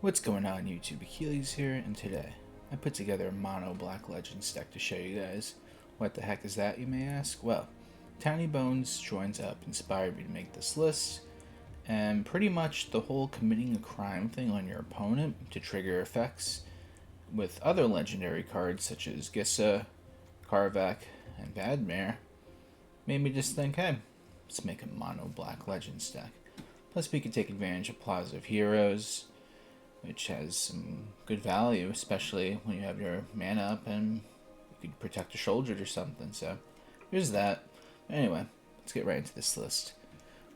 What's going on YouTube? Achilles here, and today I put together a mono Black Legends deck to show you guys. What the heck is that, you may ask? Well, Tinybones Joins Up inspired me to make this list, and pretty much the whole committing a crime thing on your opponent to trigger effects with other legendary cards such as Gisa, Kaervek, and Vadmir made me just think, hey, let's make a mono Black Legends deck. Plus we could take advantage of Plaza of Heroes, which has some good value, especially when you have your mana up and you could protect a Sheoldred or something. So here's that. Anyway, let's get right into this list.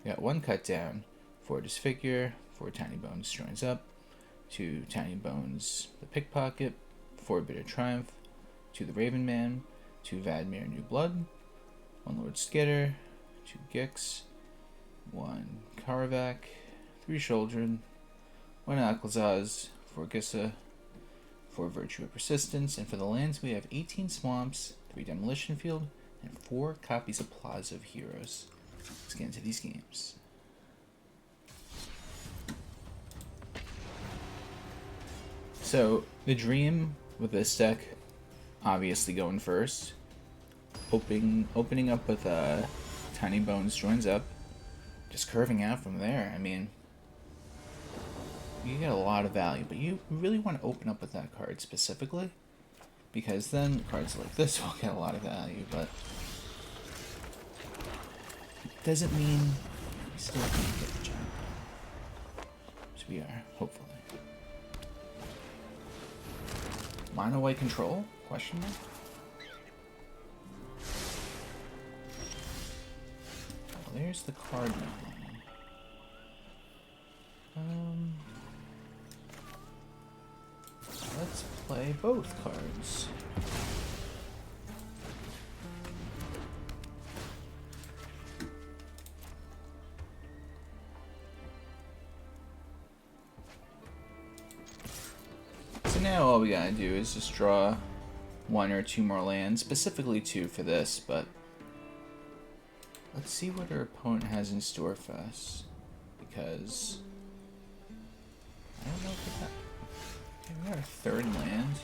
We got one cut down for Disfigure, 4 Tinybones Joins Up, 2 Tinybones the Pickpocket, 4 Bitter Triumph, 2 the Raven Man, 2 Vadmir New Blood, 1 Lord Skitter, 2 Gix, 1 Kaervek, 3 Sheoldred, 1 Aclazotz, 4 Gisa, 4 Virtue of Persistence, and for the lands we have 18 Swamps, 3 Demolition Field, and 4 copies of Plaza of Heroes. Let's get into these games. So, the dream with this deck, obviously going first, opening up with Tinybones Joins Up, just curving out from there. I mean, you get a lot of value, but you really want to open up with that card specifically, because then cards like this will get a lot of value, but it doesn't mean we still can't get the giant, which we are, hopefully. Mono white control? Question mark? Well, there's the card now. Let's play both cards. So now all we gotta do is just draw 1 or 2 more lands, specifically 2 for this, but let's see what our opponent has in store for us, because I don't know if we got... Okay, we got our 3rd land.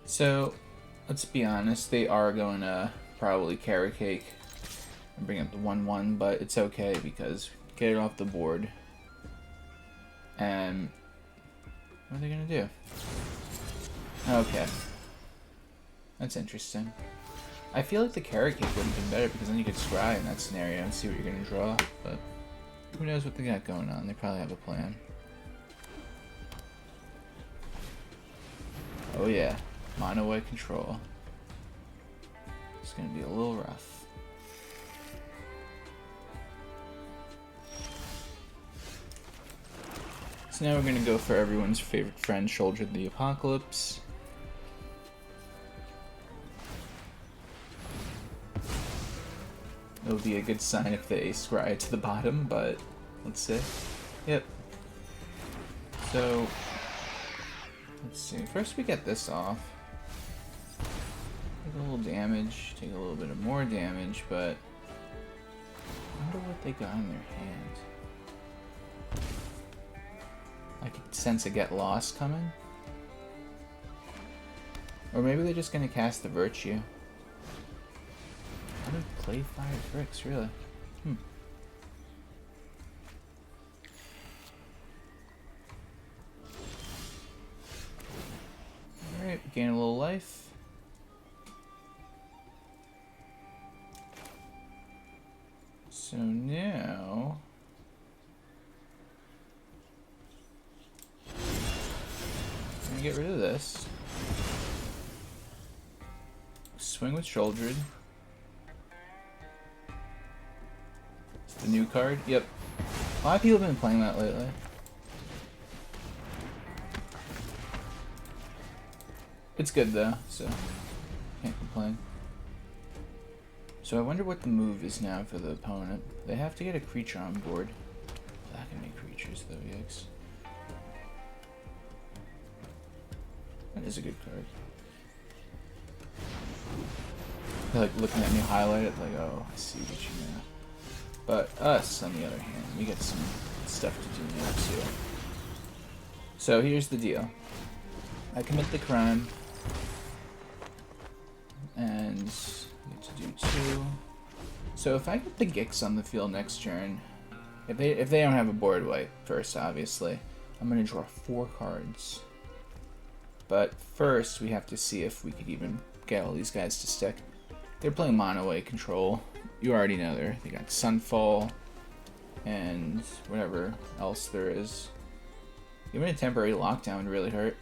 So, let's be honest, they are going to probably carry cake and bring up the 1/1, but it's okay because get it off the board. And what are they going to do? Okay. That's interesting. I feel like the carrot cake would have been better because then you could scry in that scenario and see what you're going to draw, but who knows what they got going on. They probably have a plan. Oh yeah, mono white control. It's going to be a little rough. So now we're going to go for everyone's favorite friend, Sheoldred the Apocalypse. It would be a good sign if they scry to the bottom, but let's see. Yep. So, let's see. First we get this off. Take a little damage, take a little bit of more damage, but I wonder what they got in their hand. I could sense a Get Lost coming. Or maybe they're just going to cast the Virtue. How do they play 5 bricks, really? Alright, gain a little life. So now... I'm gonna get rid of this. Swing with Sheoldred. The new card? Yep. A lot of people have been playing that lately. It's good though, so can't complain. So I wonder what the move is now for the opponent. They have to get a creature on board. That can make creatures though, yikes. That is a good card. They're like looking at me highlight it like, oh, I see what you mean. But us, on the other hand, we get some stuff to do now too. So here's the deal. I commit the crime, and get to do 2. So if I get the Gix on the field next turn, if they don't have a board wipe first, obviously, I'm gonna draw 4 cards. But first, we have to see if we could even get all these guys to stick. They're playing mono white control. You already know they got Sunfall and whatever else there is. Even a temporary lockdown would really hurt.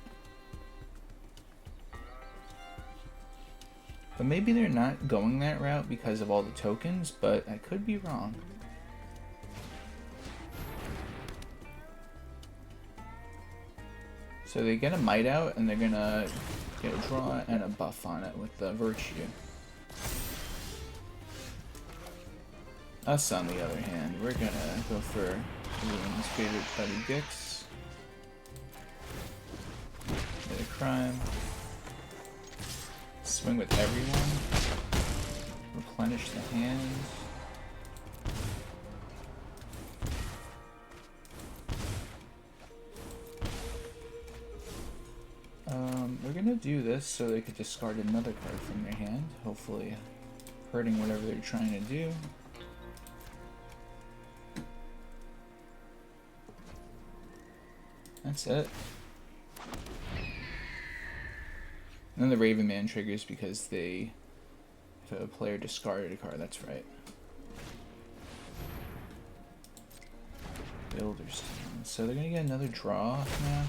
But maybe they're not going that route because of all the tokens, but I could be wrong. So they get a Might out, and they're gonna get a draw and a buff on it with the Virtue. Us, on the other hand, we're gonna go for everyone's favorite buddy Gix. Get a crime. Swing with everyone. Replenish the hand. We're gonna do this so they could discard another card from their hand, hopefully hurting whatever they're trying to do. That's it. And then the Raven Man triggers because if a player discarded a card, that's right. Builder's Town. So they're gonna get another draw now.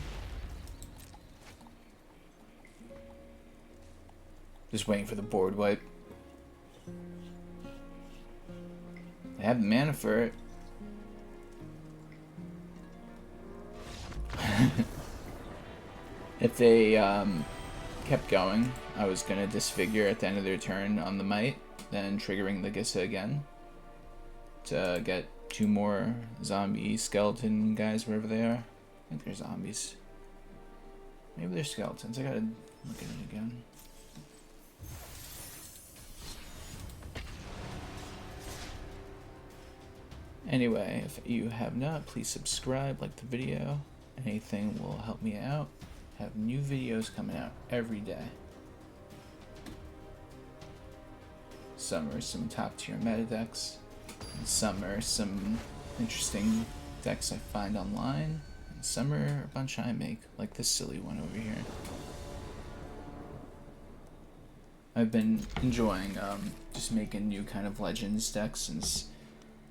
Just waiting for the board wipe. They have the mana for it. If they kept going, I was gonna disfigure at the end of their turn on the Might, then triggering the Gisa again to get 2 more zombie skeleton guys, wherever they are. I think they're zombies. Maybe they're skeletons. I gotta look at it again. Anyway, if you have not, please subscribe, like the video. Anything will help me out. Have new videos coming out every day. Some are some top tier meta decks, and some are some interesting decks I find online, and some are a bunch I make, like this silly one over here. I've been enjoying just making new kind of Legends decks since,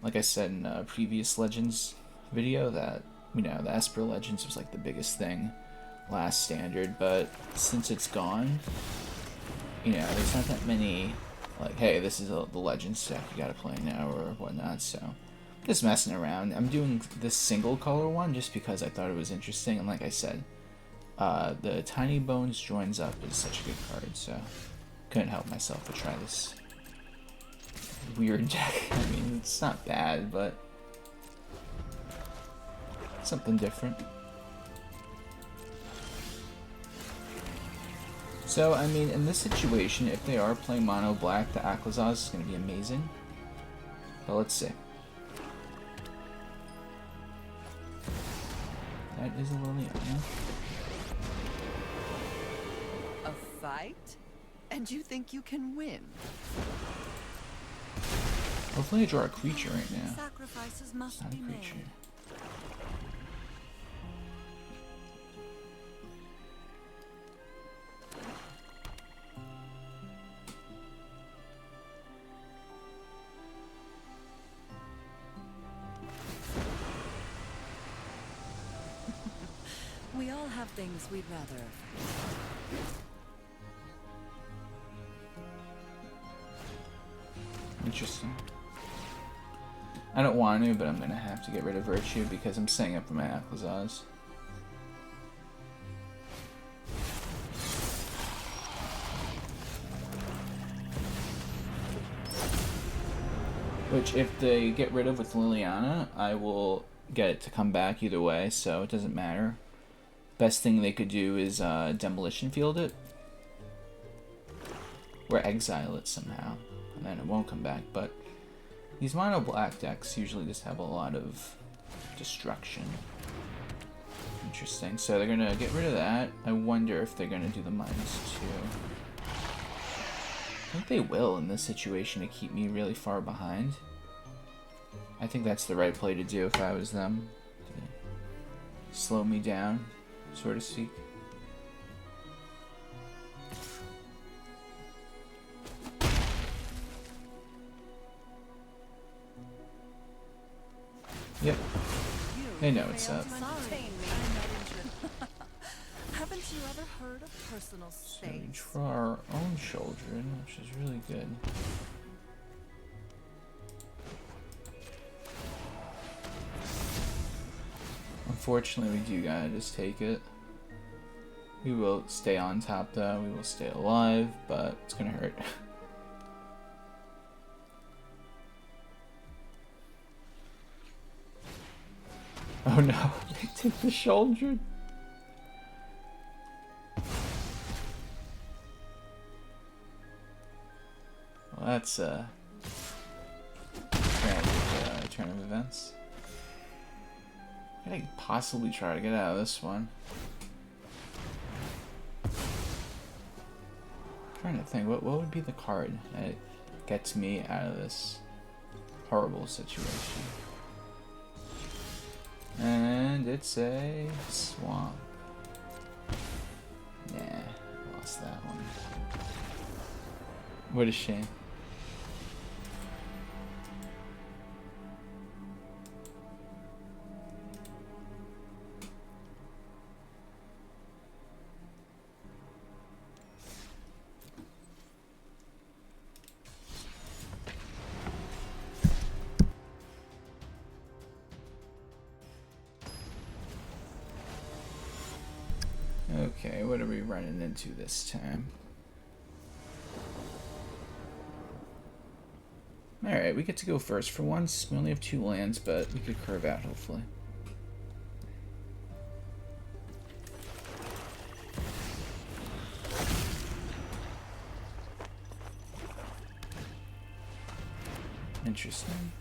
like I said in a previous Legends video, that, you know, the Esper Legends was like the biggest thing last standard, but since it's gone, you know, there's not that many, like, hey, this is the Legends deck you gotta play now or whatnot, so just messing around. I'm doing this single color one just because I thought it was interesting, and like I said, the Tinybones Joins Up is such a good card, so couldn't help myself to try this weird deck. I mean, it's not bad, but something different. So, I mean, in this situation, if they are playing mono black, the Aclazotz is going to be amazing. But let's see. That is a Liliana. A fight? And you think you can win? Hopefully I draw a creature right now. Sacrifices must Not a be creature. made. We all have things we'd rather. Interesting. I don't want to, but I'm gonna have to get rid of Virtue because I'm setting up for my Aclazotz. Which, if they get rid of with Liliana, I will get it to come back either way, so it doesn't matter. Best thing they could do is Demolition Field it. Or exile it somehow, and then it won't come back, but these mono black decks usually just have a lot of Destruction. Interesting. So they're gonna get rid of that. I wonder if they're gonna do the -2. I think they will in this situation to keep me really far behind. I think that's the right play to do if I was them. To slow me down, so to speak. Yep. They know what's up. Haven't you ever heard of personal So we space? draw our own Sheoldred, which is really good. Unfortunately, we do gotta just take it. We will stay on top though, we will stay alive, but it's gonna hurt. Oh no, they took the Sheoldred. Well, that's a tragic turn of events. Can I possibly try to get out of this one? I'm trying to think, what would be the card that gets me out of this horrible situation? And it's a swamp. Nah, lost that one. What a shame. Okay, what are we running into this time? Alright, we get to go first for once. We only have 2 lands, but we could curve out, hopefully. Interesting.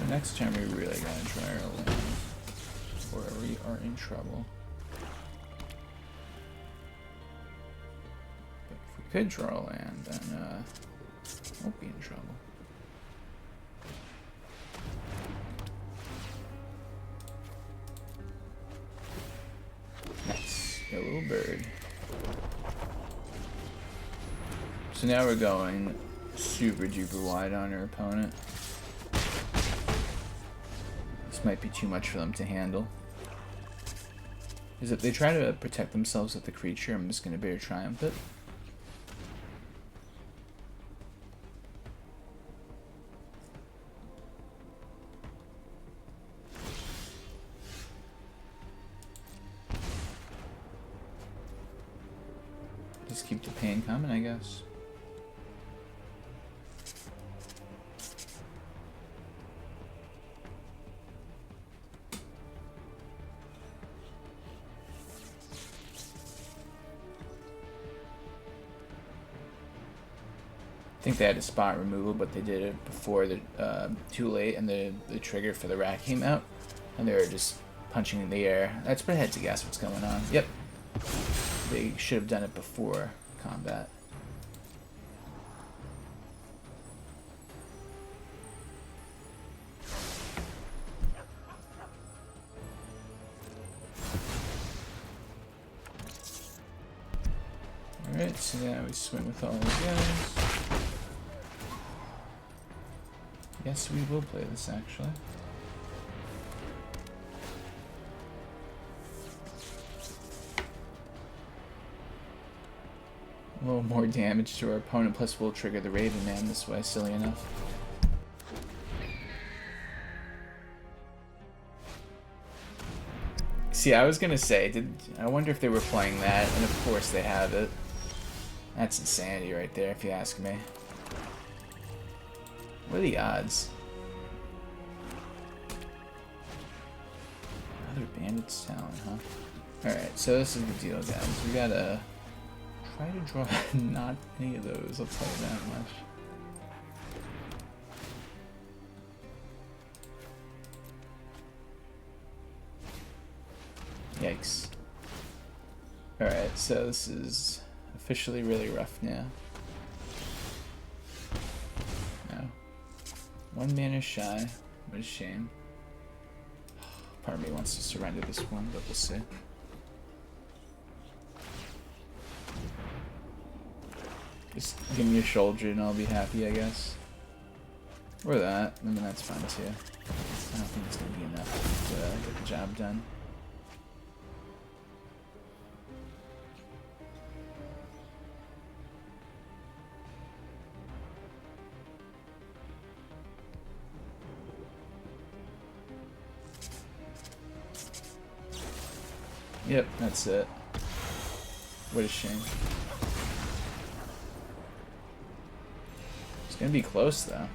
Next time we really gotta try our land, or we are in trouble. But if we could draw a land, then won't be in trouble. Nice, a little bird. So now we're going super duper wide on our opponent. This might be too much for them to handle. Because if they try to protect themselves with the creature, I'm just going to Bear Triumph it. Just keep the pain coming, I guess. I think they had a spot removal, but they did it before the too late, and the trigger for the rat came out, and they were just punching in the air. That's pretty head to guess what's going on. Yep, they should have done it before combat. All right, so now we swing with all the guys. Yes, we will play this, actually. A little more damage to our opponent, plus we'll trigger the Raven Man this way, silly enough. See, I was gonna say, I wonder if they were playing that, and of course they have it. That's insanity right there, if you ask me. What are the odds? Another Bandit's Talon, huh? Alright, so this is the deal, guys. We gotta try to draw not any of those, I'll tell you that much. Yikes. Alright, so this is officially really rough now. No. 1 mana shy. What a shame. Part of me wants to surrender this one, but we'll see. Just give me a Sheoldred and I'll be happy, I guess. Or that. I mean, that's fine too. I don't think it's going to be enough to get the job done. Yep, that's it. What a shame. It's gonna be close though.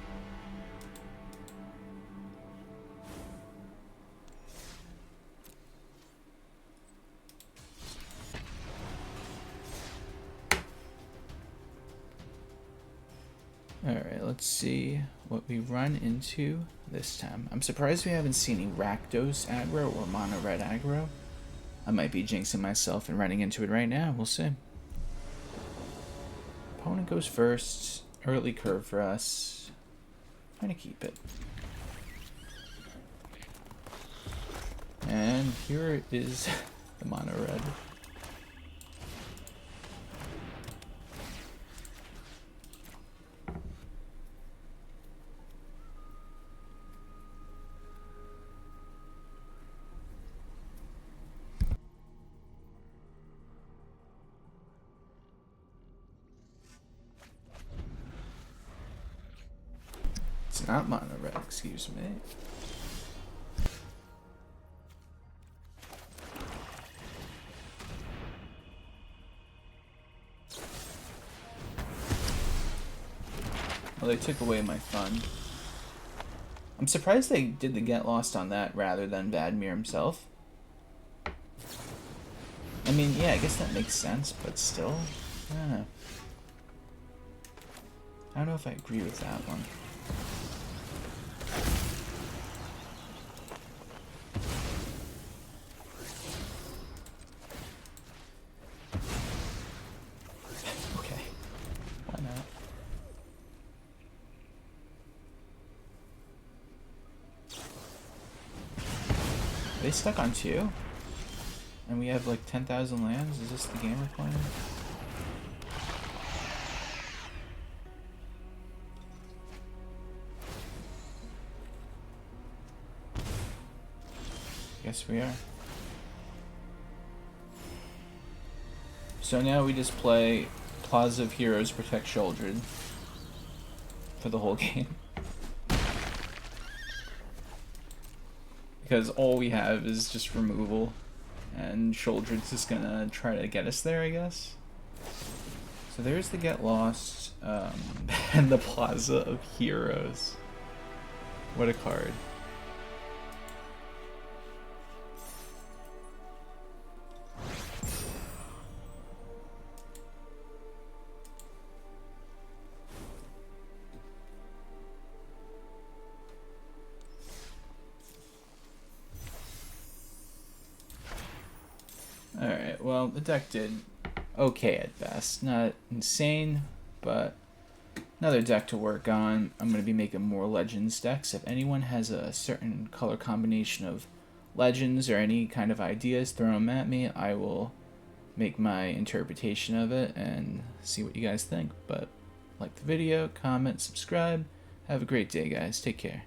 Alright, let's see what we run into this time. I'm surprised we haven't seen any Rakdos aggro or mono red aggro. I might be jinxing myself and running into it right now. We'll see. Opponent goes first. Early curve for us. Trying to keep it. And here is the mono red. It's not mono red, excuse me. Well, they took away my fun. I'm surprised they did the get lost on that rather than Vadmir himself. I mean, yeah, I guess that makes sense, but still, I don't know. I don't know if I agree with that one. Okay, why not? Are they stuck on 2? And we have like 10,000 lands? Is this the game we're playing? Yes, we are. So now we just play Plaza of Heroes Protect Sheoldred for the whole game. Because all we have is just removal, and Sheoldred's just gonna try to get us there, I guess. So there's the Get Lost, and the Plaza of Heroes. What a card. Alright, well, the deck did okay at best. Not insane, but another deck to work on. I'm going to be making more Legends decks. If anyone has a certain color combination of Legends or any kind of ideas, throw them at me. I will make my interpretation of it and see what you guys think. But like the video, comment, subscribe. Have a great day, guys. Take care.